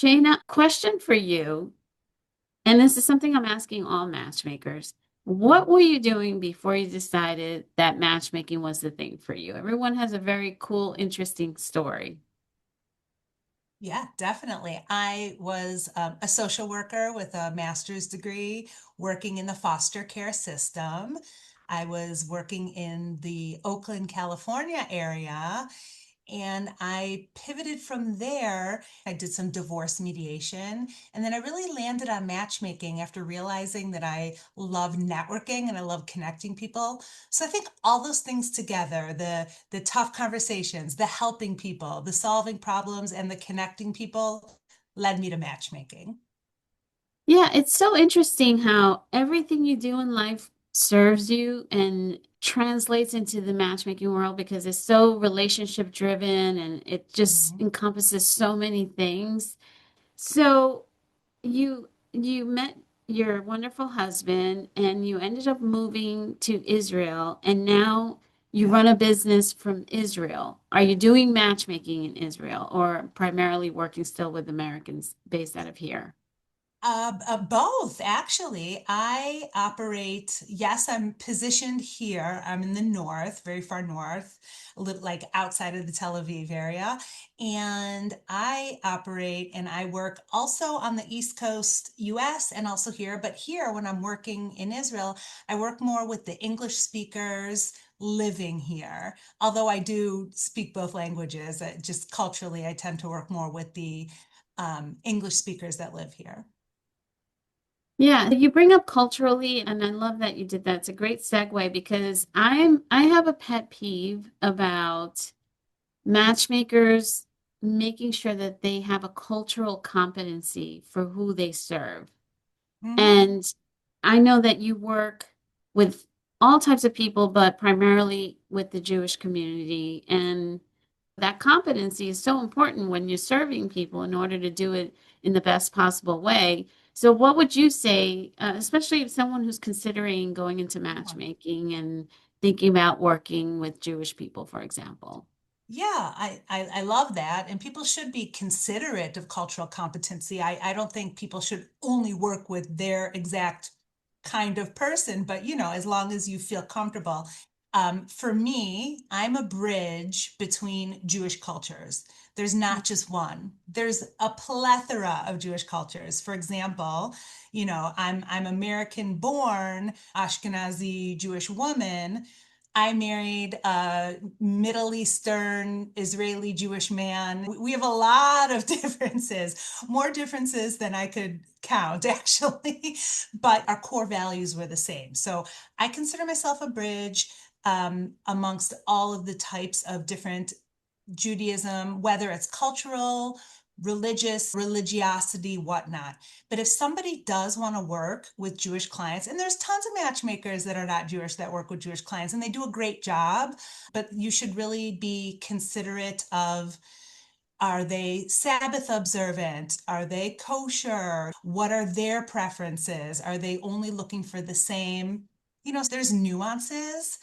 Shana, question for you, and this is something I'm asking all matchmakers. What were you doing before you decided that matchmaking was the thing for you? Everyone has a very cool, interesting story. Yeah, definitely. I was a social worker with a master's degree working in the foster care system. I was working in the Oakland, California area, and I pivoted from there. I did some divorce mediation, and then I really landed on matchmaking after realizing that I love networking and I love connecting people. So I think all those things together, the tough conversations, the helping people, the solving problems, and the connecting people led me to matchmaking. Yeah, it's so interesting how everything you do in life serves you and translates into the matchmaking world because it's so relationship driven and it just Mhm. encompasses so many things. So you met your wonderful husband and you ended up moving to Israel and now you Yep. run a business from Israel. Are you doing matchmaking in Israel or primarily working still with Americans based out of here? Both, actually. I operate, yes, I'm positioned here. I'm in the north, very far north, a little like outside of the Tel Aviv area. And I operate and I work also on the East Coast, US, and also here. But here, when I'm working in Israel, I work more with the English speakers living here. Although I do speak both languages, just culturally, I tend to work more with the English speakers that live here. Yeah, you bring up culturally, and I love that you did that. It's a great segue because I have a pet peeve about matchmakers making sure that they have a cultural competency for who they serve. Mhm. And I know that you work with all types of people, but primarily with the Jewish community. And that competency is so important when you're serving people in order to do it in the best possible way. So, what would you say, especially if someone who's considering going into Yeah. matchmaking and thinking about working with Jewish people, for example? Yeah, I love that. And people should be considerate of cultural competency. I don't think people should only work with their exact kind of person, but as long as you feel comfortable. For me, I'm a bridge between Jewish cultures. There's not just one. There's a plethora of Jewish cultures. For example, I'm American born Ashkenazi Jewish woman. I married a Middle Eastern Israeli Jewish man. We have a lot of differences, more differences than I could count, actually, but our core values were the same. So I consider myself a bridge amongst all of the types of different Judaism, whether it's cultural, religious, religiosity, whatnot. But if somebody does want to work with Jewish clients, and there's tons of matchmakers that are not Jewish that work with Jewish clients, and they do a great job, but you should really be considerate of, are they Sabbath observant? Are they kosher? What are their preferences? Are they only looking for the same? There's nuances.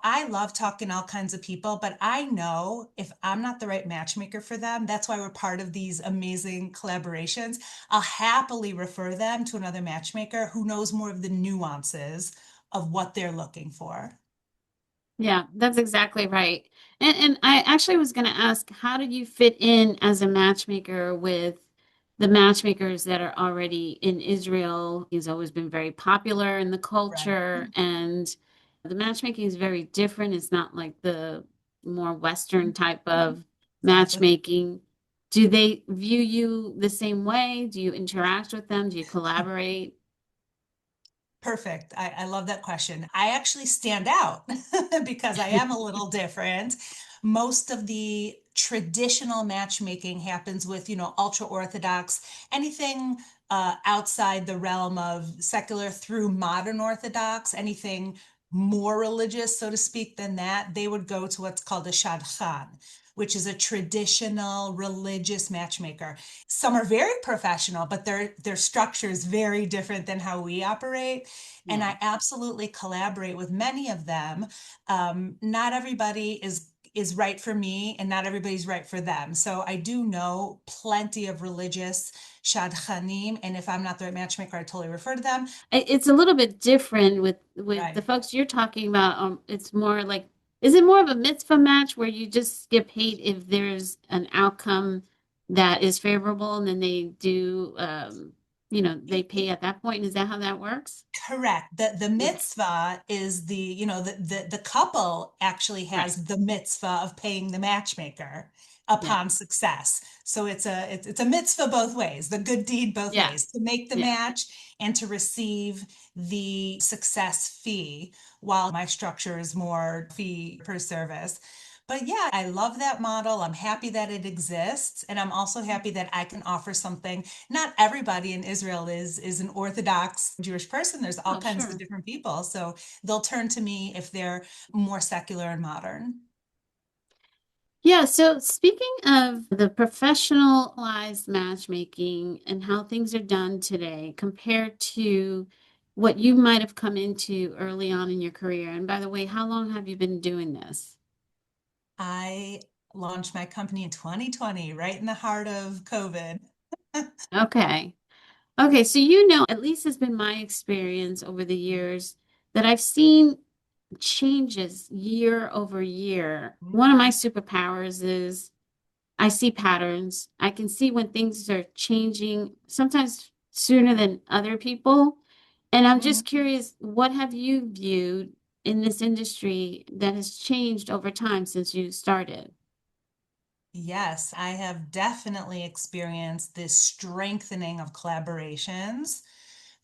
I love talking to all kinds of people, but I know if I'm not the right matchmaker for them, that's why we're part of these amazing collaborations. I'll happily refer them to another matchmaker who knows more of the nuances of what they're looking for. Yeah, that's exactly right. And I actually was going to ask, how did you fit in as a matchmaker with the matchmakers that are already in Israel? He's always been very popular in the Right. culture, and the matchmaking is very different. It's not like the more Western type of Exactly. matchmaking. Do they view you the same way? Do you interact with them? Do you collaborate? Perfect. I love that question. I actually stand out because I am a little different. Most of the traditional matchmaking happens with, ultra Orthodox, anything outside the realm of secular through modern Orthodox, anything more religious, so to speak, than that, they would go to what's called a shadchan, which is a traditional religious matchmaker. Some are very professional, but their structure is very different than how we operate. And Yeah. I absolutely collaborate with many of them. Not everybody is right for me and not everybody's right for them. So I do know plenty of religious shadchanim, and if I'm not the right matchmaker, I totally refer to them. It's a little bit different with the Right. folks you're talking about. It's more like, is it more of a mitzvah match where you just get paid if there's an outcome that is favorable, and then they do, they pay at that point? Is that how that works? Correct. The Okay. mitzvah is the couple actually Right. has the mitzvah of paying the matchmaker Yeah. upon success. So it's a mitzvah both ways, the good deed both Yeah. ways, to make the Yeah. match and to receive the success fee, while my structure is more fee per service. But yeah, I love that model. I'm happy that it exists. And I'm also happy that I can offer something. Not everybody in Israel is an Orthodox Jewish person. There's all Oh, kinds of sure. different people. So they'll turn to me if they're more secular and modern. Yeah, so speaking of the professionalized matchmaking and how things are done today compared to what you might have come into early on in your career. And by the way, how long have you been doing this? I launched my company in 2020, right in the heart of COVID. Okay. Okay, so you know, at least has been my experience over the years that I've seen changes year over year. One of my superpowers is I see patterns. I can see when things are changing, sometimes sooner than other people. And I'm just Mhm. curious, what have you viewed in this industry that has changed over time since you started? Yes, I have definitely experienced this strengthening of collaborations,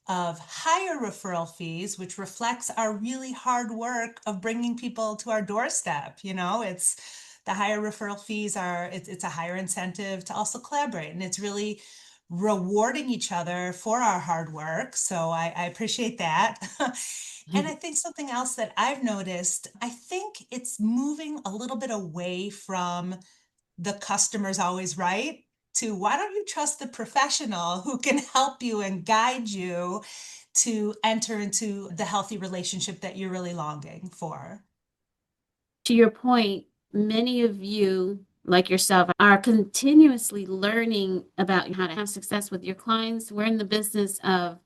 of higher referral fees, which reflects our really hard work of bringing people to our doorstep. It's the higher referral fees it's a higher incentive to also collaborate, and it's really rewarding each other for our hard work. So I appreciate that. And I think something else that I've noticed, I think it's moving a little bit away from the customer's always right to why don't you trust the professional who can help you and guide you to enter into the healthy relationship that you're really longing for. To your point, many of you, like yourself, are continuously learning about how to have success with your clients. We're in the business of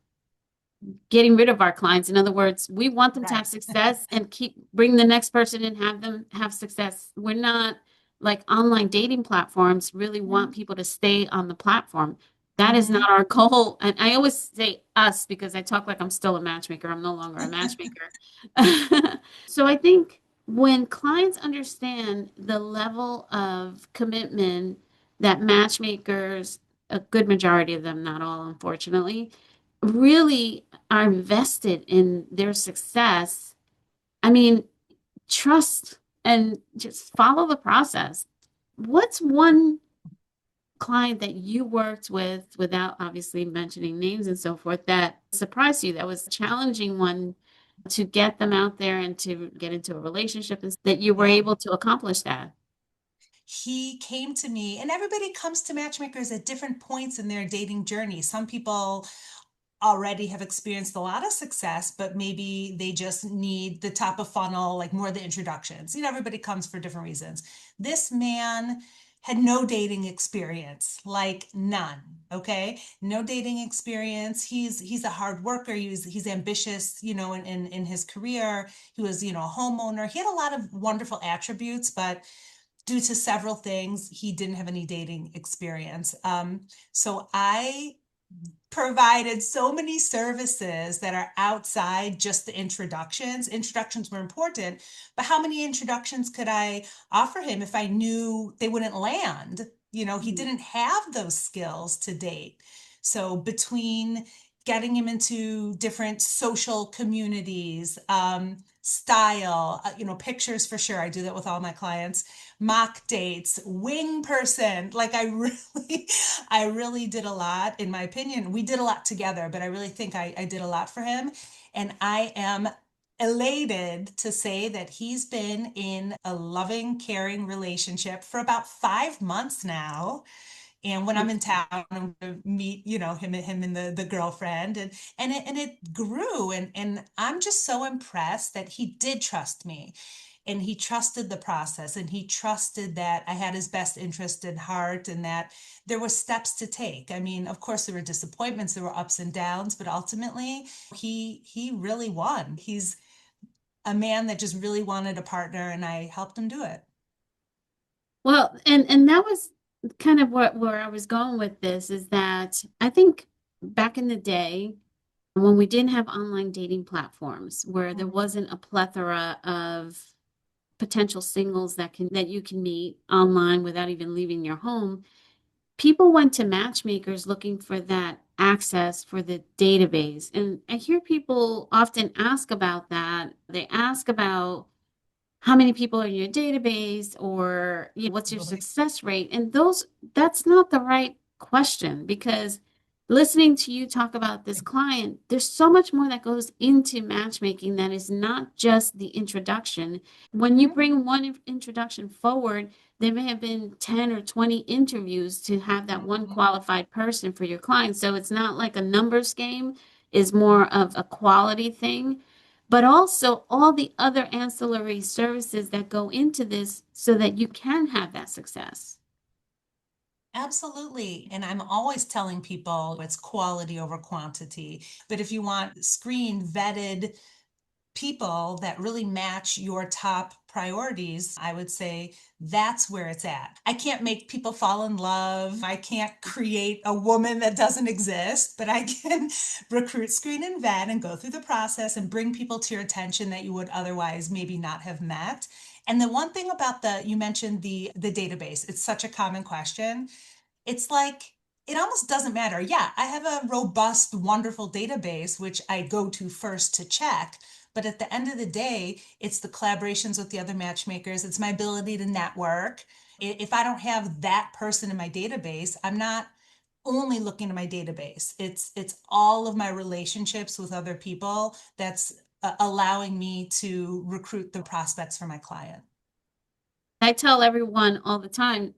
getting rid of our clients. In other words, we want them to have Right. success and keep bring the next person and have them have success. We're not like online dating platforms really want people to stay on the platform. That is Mm-hmm. not our goal. And I always say us because I talk like I'm still a matchmaker. I'm no longer a matchmaker. So I think when clients understand the level of commitment that matchmakers, a good majority of them, not all, unfortunately, really are invested in their success. I mean, trust and just follow the process. What's one client that you worked with, without obviously mentioning names and so forth, that surprised you, that was a challenging one to get them out there and to get into a relationship, and that you were Yeah. able to accomplish that? He came to me, and everybody comes to matchmakers at different points in their dating journey. Some people already have experienced a lot of success, but maybe they just need the top of funnel, like more of the introductions. Everybody comes for different reasons. This man had no dating experience, like none. Okay, no dating experience. He's a hard worker. He's ambitious, in his career. He was, a homeowner. He had a lot of wonderful attributes, but due to several things, he didn't have any dating experience. So I provided so many services that are outside just the introductions. Introductions were important, but how many introductions could I offer him if I knew they wouldn't land? He Mhm. didn't have those skills to date. So between getting him into different social communities, style, pictures for sure. I do that with all my clients. Mock dates, wing person. Like I really did a lot, in my opinion. We did a lot together, but I really think I did a lot for him. And I am elated to say that he's been in a loving, caring relationship for about 5 months now. And when I'm in town, I'm gonna meet, him and the girlfriend, and it grew, and I'm just so impressed that he did trust me. And he trusted the process, and he trusted that I had his best interest in heart, and that there were steps to take. I mean, of course, there were disappointments, there were ups and downs, but ultimately, he really won. He's a man that just really wanted a partner, and I helped him do it. Well, and that was kind of what where I was going with this is that I think back in the day when we didn't have online dating platforms where there Mhm. wasn't a plethora of potential singles that you can meet online without even leaving your home, people went to matchmakers looking for that access for the database. And I hear people often ask about that. They ask about how many people are in your database or what's your Totally. success rate, and those that's not the right question because listening to you talk about this client, there's so much more that goes into matchmaking that is not just the introduction. When you Mhm. bring one introduction forward, there may have been 10 or 20 interviews to have that one Mhm. qualified person for your client, so it's not like a numbers game, is more of a quality thing, but also all the other ancillary services that go into this so that you can have that success. Absolutely. And I'm always telling people it's quality over quantity. But if you want screen vetted people that really match your top priorities, I would say that's where it's at. I can't make people fall in love. I can't create a woman that doesn't exist, but I can recruit, screen, and vet and go through the process and bring people to your attention that you would otherwise maybe not have met. And the one thing about you mentioned the database, it's such a common question. It's like it almost doesn't matter. Yeah, I have a robust, wonderful database, which I go to first to check. But at the end of the day, it's the collaborations with the other matchmakers, it's my ability to network. If I don't have that person in my database, I'm not only looking at my database. It's all of my relationships with other people that's allowing me to recruit the prospects for my client. I tell everyone all the time,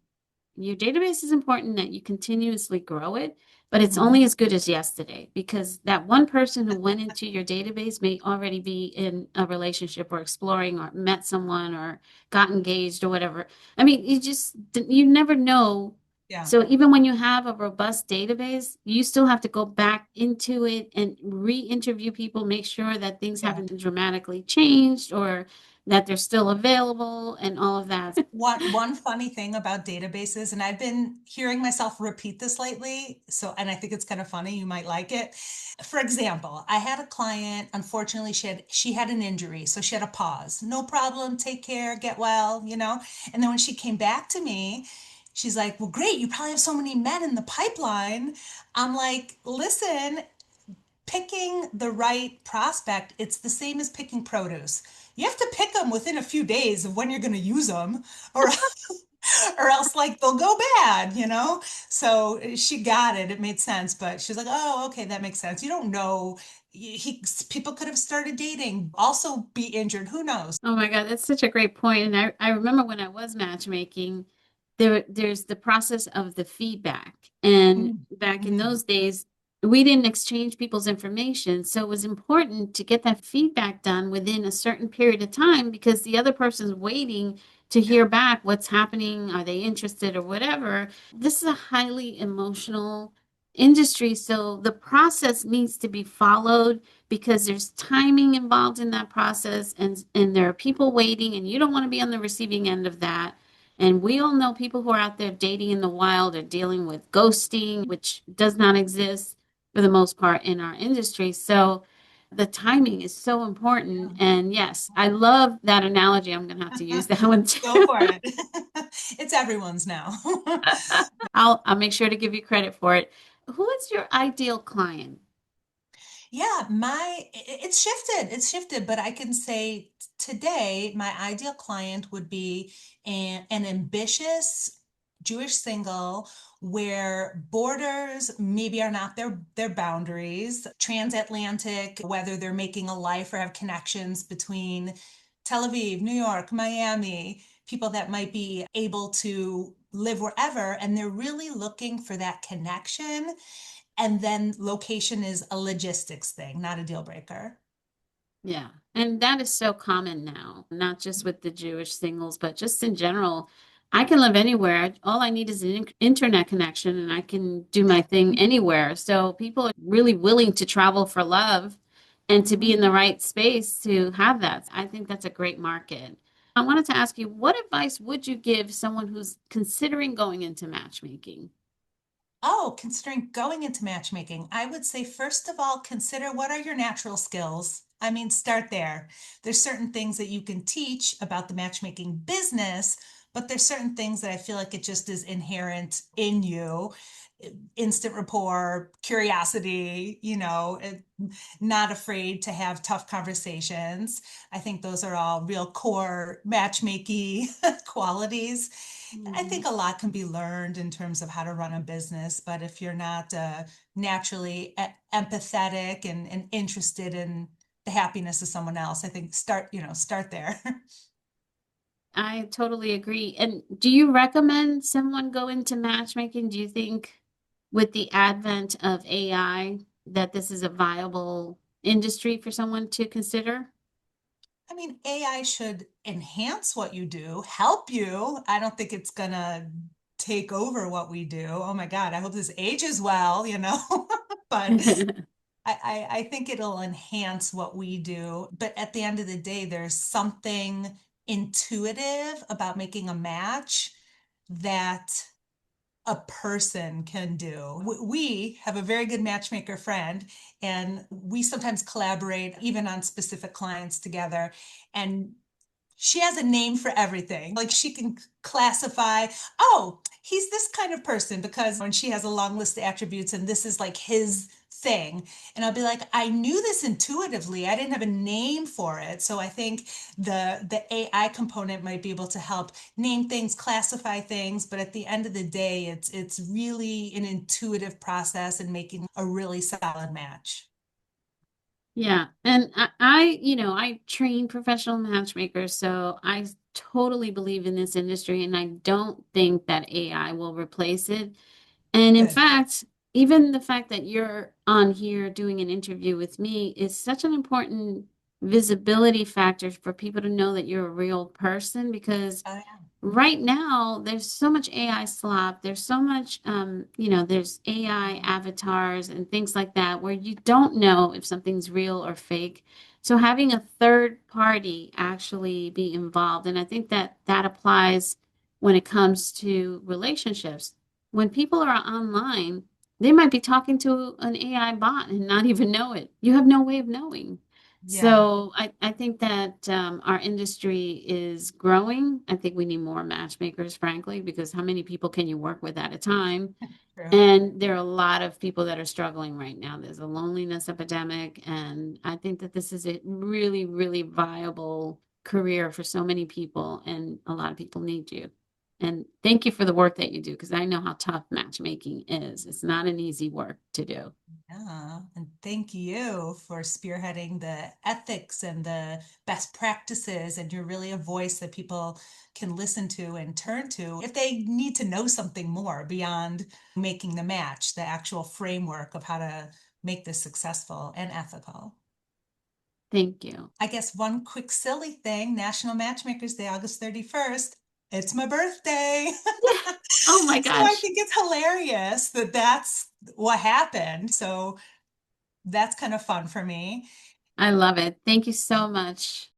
your database is important that you continuously grow it, but it's Mhm. only as good as yesterday because that one person who went into your database may already be in a relationship or exploring or met someone or got engaged or whatever. I mean, you never know. Yeah, So even when you have a robust database, you still have to go back into it and re-interview people, make sure that things yeah. haven't dramatically changed or that they're still available and all of that. One funny thing about databases, and I've been hearing myself repeat this lately, so and I think it's kind of funny, you might like it. For example, I had a client, unfortunately she had an injury, so she had a pause. No problem, take care, get well. And then when she came back to me, she's like, "Well, great, you probably have so many men in the pipeline." I'm like, "Listen, picking the right prospect, it's the same as picking produce. You have to pick them within a few days of when you're going to use them, or or else like they'll go bad. So she got it. It made sense, but she's like, "Oh, okay, that makes sense." You don't know. People could have started dating, also be injured. Who knows? Oh my God, that's such a great point. And I remember when I was matchmaking, there's the process of the feedback. And back in Mm-hmm. those days, we didn't exchange people's information. So it was important to get that feedback done within a certain period of time because the other person's waiting to hear back what's happening, are they interested or whatever. This is a highly emotional industry, so the process needs to be followed because there's timing involved in that process and there are people waiting and you don't want to be on the receiving end of that. And we all know people who are out there dating in the wild are dealing with ghosting, which does not exist for the most part in our industry. So the timing is so important. And yes, I love that analogy. I'm going to have to use that one Go too. for it. It's everyone's now. I'll make sure to give you credit for it. Who is your ideal client? Yeah, it's shifted. It's shifted, but I can say today my ideal client would be an ambitious Jewish single where borders maybe are not their boundaries, transatlantic, whether they're making a life or have connections between Tel Aviv, New York, Miami, people that might be able to live wherever, and they're really looking for that connection, and then location is a logistics thing, not a deal breaker. Yeah. And that is so common now, not just with the Jewish singles, but just in general. I can live anywhere. All I need is an internet connection and I can do my Yeah. thing anywhere. So people are really willing to travel for love and to be in Mhm. the right space to have that. I think that's a great market. I wanted to ask you, what advice would you give someone who's considering going into matchmaking? Oh, considering going into matchmaking, I would say, first of all, consider what are your natural skills. I mean, start there. There's certain things that you can teach about the matchmaking business, but there's certain things that I feel like it just is inherent in you. Instant rapport, curiosity, not afraid to have tough conversations. I think those are all real core matchmaking qualities. I think Mhm. a lot can be learned in terms of how to run a business, but if you're not naturally empathetic and interested in the happiness of someone else, I think start there. I totally agree. And do you recommend someone go into matchmaking? Do you think with the advent of AI that this is a viable industry for someone to consider? I mean, AI should enhance what you do, help you. I don't think it's gonna take over what we do. Oh my God, I hope this ages well. But I think it'll enhance what we do. But at the end of the day, there's something intuitive about making a match that a person can do. We have a very good matchmaker friend, and we sometimes collaborate even on specific clients together. And she has a name for everything. Like she can classify, oh, he's this kind of person because when she has a long list of attributes and this is like his thing. And I'll be like, I knew this intuitively. I didn't have a name for it. So I think the AI component might be able to help name things, classify things, but at the end of the day, it's really an intuitive process and making a really solid match. Yeah. And I train professional matchmakers, so I totally believe in this industry and I don't think that AI will replace it. And in Good. fact, even the fact that you're on here doing an interview with me is such an important visibility factor for people to know that you're a real person because Oh, yeah. right now there's so much AI slop. There's so much, there's AI avatars and things like that where you don't know if something's real or fake. So having a third party actually be involved, and I think that that applies when it comes to relationships. When people are online, they might be talking to an AI bot and not even know it. You have no way of knowing. Yeah. So I think that our industry is growing. I think we need more matchmakers, frankly, because how many people can you work with at a time? True. And there are a lot of people that are struggling right now. There's a loneliness epidemic, and I think that this is a really, really viable career for so many people, and a lot of people need you. And thank you for the work that you do, because I know how tough matchmaking is. It's not an easy work to do. Yeah, and thank you for spearheading the ethics and the best practices. And you're really a voice that people can listen to and turn to if they need to know something more beyond making the match, the actual framework of how to make this successful and ethical. Thank you. I guess one quick silly thing, National Matchmakers Day, August 31st. It's my birthday. Yeah. Oh my So I gosh. think it's hilarious that that's what happened. So that's kind of fun for me. I love it. Thank you so much.